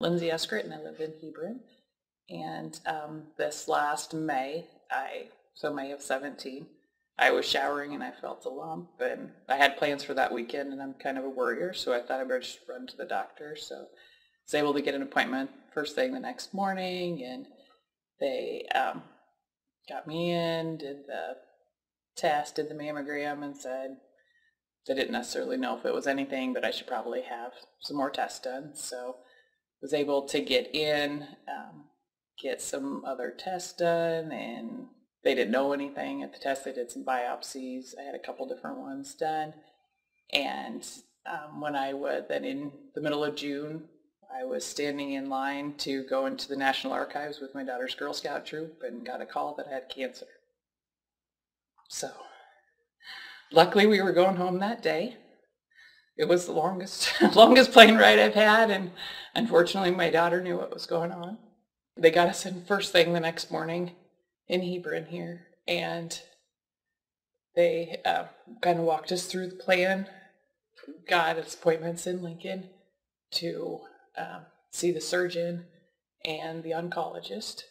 Lindsey Escritt, and I live in Hebron. And this last May, May of 17, I was showering and I felt a lump, and I had plans for that weekend, and I'm kind of a worrier, so I thought I better just run to the doctor. So I was able to get an appointment first thing the next morning, and they got me in, did the test, did the mammogram, and said they didn't necessarily know if it was anything, but I should probably have some more tests done. So I was able to get in, get some other tests done, and they didn't know anything at the test. They did some biopsies. I had a couple different ones done. And when I was then in the middle of June, I was standing in line to go into the National Archives with my daughter's Girl Scout troop and got a call that I had cancer. So luckily we were going home that day. It was the longest plane ride I've had, and unfortunately my daughter knew what was going on. They got us in first thing the next morning in Hebron here, and they kind of walked us through the plan, got us appointments in Lincoln to see the surgeon and the oncologist.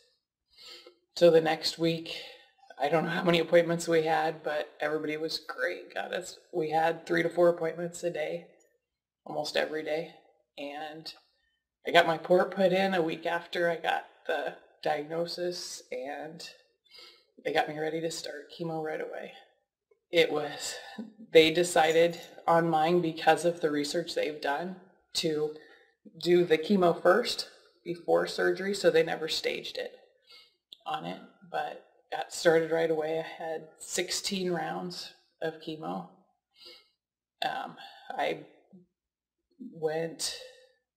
So the next week, I don't know how many appointments we had, but everybody was great. We had 3 to 4 appointments a day, almost every day. And I got my port put in a week after I got the diagnosis, and they got me ready to start chemo right away. They decided on mine because of the research they've done to do the chemo first before surgery, so they never staged it on it, but got started right away. I had 16 rounds of chemo.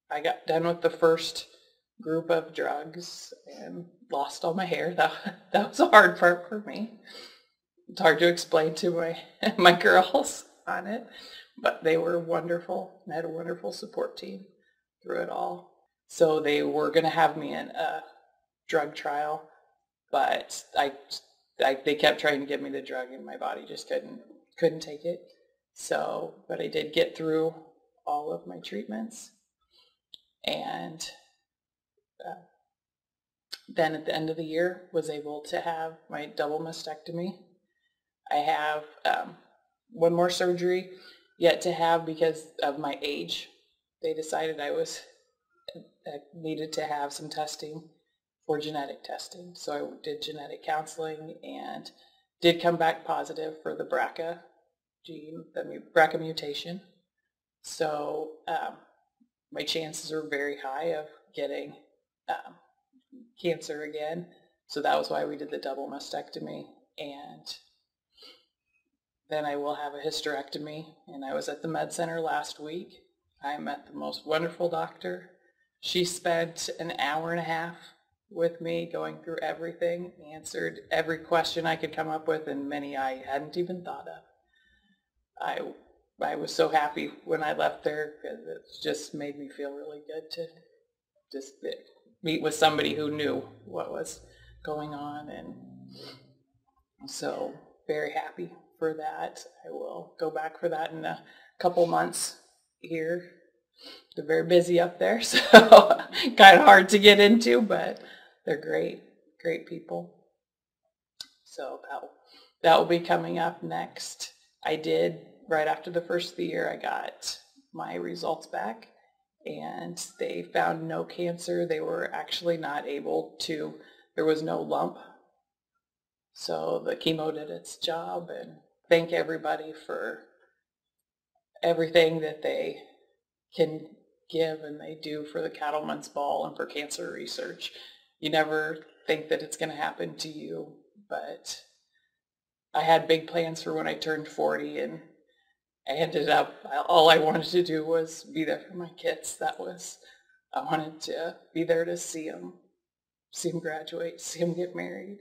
I got done with the first group of drugs and lost all my hair. That was a hard part for me. It's hard to explain to my girls on it, but they were wonderful. I had a wonderful support team through it all. So they were going to have me in a drug trial, but they kept trying to give me the drug, and my body just couldn't take it. So, but I did get through all of my treatments, and then at the end of the year was able to have my double mastectomy. I have one more surgery yet to have because of my age. They decided I needed to have some testing for genetic testing. So I did genetic counseling and did come back positive for the BRCA gene, the BRCA mutation. So my chances are very high of getting cancer again. So that was why we did the double mastectomy. And then I will have a hysterectomy. And I was at the med center last week. I met the most wonderful doctor. She spent an hour and a half with me going through everything, answered every question I could come up with, and many I hadn't even thought of. I was so happy when I left there because it just made me feel really good to just meet with somebody who knew what was going on, and so very happy for that. I will go back for that in a couple months here. They're very busy up there, so kind of hard to get into, but they're great people. So that will be coming up next. Right after the first of the year, I got my results back, and they found no cancer. They were actually not able to, there was no lump. So the chemo did its job, and thank everybody for everything that they can give and they do for the Cattleman's Ball and for cancer research. You never think that it's going to happen to you, but I had big plans for when I turned 40, and I ended up, all I wanted to do was be there for my kids. I wanted to be there to see them graduate, see them get married,